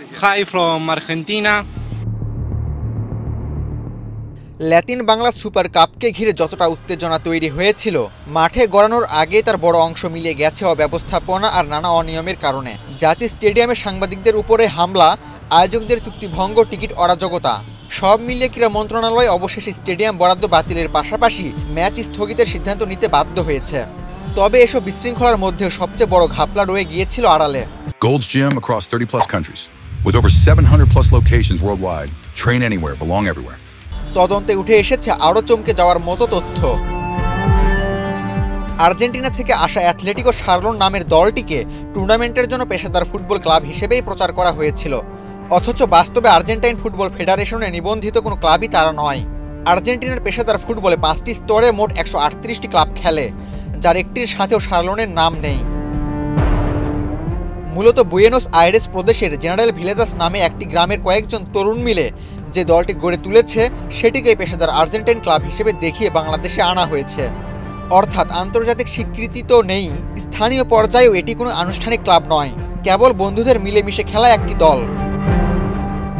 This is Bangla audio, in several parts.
Hi from Argentina. Latin Bangla super কাপকে ঘিরে যতটা উত্তেজনা তৈরি হয়েছিল, মাঠে গড়ানোর আগে তার বড় অংশ মিলিয়ে গেছে অব্যবস্থাপনা আর নানা অনিয়মের কারণে। জাতীয় স্টেডিয়ামে সাংবাদিকদের উপরে হামলা, আয়োজকদের চুক্তিভঙ্গ, টিকিট অরাজকতা সব মিলিয়ে ক্রীড়া মন্ত্রণালয় অবশেষে স্টেডিয়াম বরাদ্দ বাতিলের পাশাপাশি ম্যাচ স্থগিতের সিদ্ধান্ত নিতে বাধ্য হয়েছে। তবে এসব বিশৃঙ্খলার মধ্যেও সবচেয়ে বড় ঘাপলা রয়ে গিয়েছিল আড়ালে। Gold's Gym across 30 plus countries with over 700 plus locations worldwide. Train anywhere, belong everywhere. তদন্তে উঠে এসেছে আরও চমকে যাওয়ার মতো তথ্য। আর্জেন্টিনা থেকে আসা অ্যাথলেটিকো শার্লোন নামের দলটিকে টুর্নামেন্টের জন্য পেশাদার ফুটবল ক্লাব হিসেবেই প্রচার করা হয়েছিল, অথচ বাস্তবে আর্জেন্টাইন ফুটবল ফেডারেশনে নিবন্ধিত কোনো ক্লাবই তারা নয়। আর্জেন্টিনার পেশাদার ফুটবলে 5টি স্তরে মোট 138টি ক্লাব খেলে, যার একটির সাথেও শার্লোনের নাম নেই। মূলত বুয়েনোস আইরেস প্রদেশের জেনারেল ভিলেজাস নামে একটি গ্রামের কয়েকজন তরুণ মিলে যে দলটি গড়ে তুলেছে, সেটিকে পেশাদার আর্জেন্টাইন ক্লাব হিসেবে দেখিয়ে বাংলাদেশে আনা হয়েছে। অর্থাৎ আন্তর্জাতিক স্বীকৃতি তো নেই, স্থানীয় পর্যায়েও এটি কোনো আনুষ্ঠানিক ক্লাব নয়, কেবল বন্ধুদের মিলেমিশে খেলা একটি দল।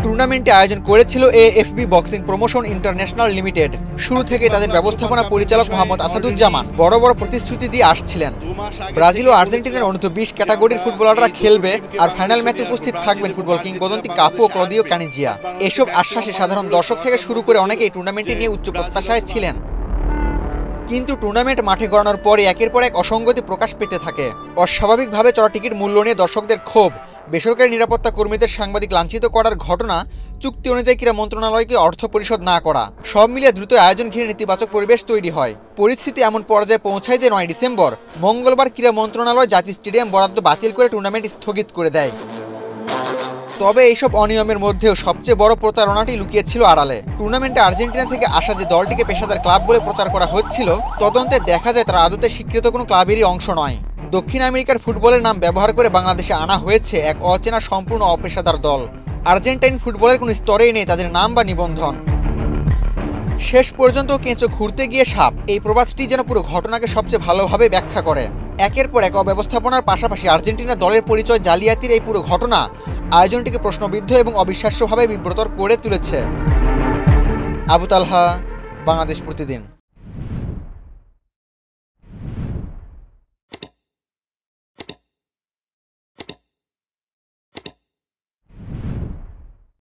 টুর্নামেন্টে আয়োজন করেছিল AFB boxing promotion international limited. শুরু থেকে তাদের ব্যবস্থাপনা পরিচালক মোহাম্মদ আসাদুজ্জামান বড় বড় প্রতিশ্রুতি দিয়ে আসছিলেন। ব্রাজিল ও আর্জেন্টিনার অনূর্ধ্ব-20 ক্যাটাগরির ফুটবলাররা খেলবে, আর ফাইনাল ম্যাচে উপস্থিত থাকবেন ফুটবল কিংবদন্তি কাপু ও ক্লদিও কানিজিয়া। এসব আশ্বাসে সাধারণ দর্শক থেকে শুরু করে অনেকেই টুর্নামেন্টটি নিয়ে উচ্চ প্রত্যাশায় ছিলেন। কিন্তু টুর্নামেন্ট মাঠে গড়ানোর পরে একের পর এক অসঙ্গতি প্রকাশ পেতে থাকে। অস্বাভাবিকভাবে চড়া টিকিট মূল্য নিয়ে দর্শকদের ক্ষোভ, বেসরকারি নিরাপত্তা কর্মীদের সাংবাদিক লাঞ্ছিত করার ঘটনা, চুক্তি অনুযায়ী ক্রীড়া মন্ত্রণালয়কে অর্থ পরিশোধ না করা, সব মিলিয়ে দ্রুত আয়োজন ঘিরে নেতিবাচক পরিবেশ তৈরি হয়। পরিস্থিতি এমন পর্যায়ে পৌঁছায় যে 9 ডিসেম্বর মঙ্গলবার ক্রীড়া মন্ত্রণালয় জাতীয় স্টেডিয়াম বরাদ্দ বাতিল করে টুর্নামেন্ট স্থগিত করে দেয়। তবে এইসব অনিয়মের মধ্যেও সবচেয়ে বড় প্রতারণাটি লুকিয়েছিল আড়ালে। টুর্নামেন্টে আর্জেন্টিনা থেকে আসা যে দলটিকে পেশাদার ক্লাব বলে প্রচার করা হচ্ছিল, তদন্তে দেখা যায় তারা আদতে স্বীকৃত কোনো ক্লাবেরই অংশ নয়। দক্ষিণ আমেরিকার ফুটবলের নাম ব্যবহার করে বাংলাদেশে আনা হয়েছে এক অচেনা সম্পূর্ণ অপেশাদার দল। আর্জেন্টাইন ফুটবলের কোনো স্তরেই নেই তাদের নাম বা নিবন্ধন। শেষ পর্যন্ত কেঁচো ঘুরতে গিয়ে সাপ, এই প্রবাদটি যেন পুরো ঘটনাকে সবচেয়ে ভালোভাবে ব্যাখ্যা করে। একের পর এক অব্যবস্থাপনার পাশাপাশি আর্জেন্টিনা দলের পরিচয় জালিয়াতির এই পুরো ঘটনা আয়োজনটিকে প্রশ্নবিদ্ধ এবং অবিশ্বাস্যভাবে বিব্রতর করে তুলেছে। আবু তালহা, বাংলাদেশ প্রতিদিন।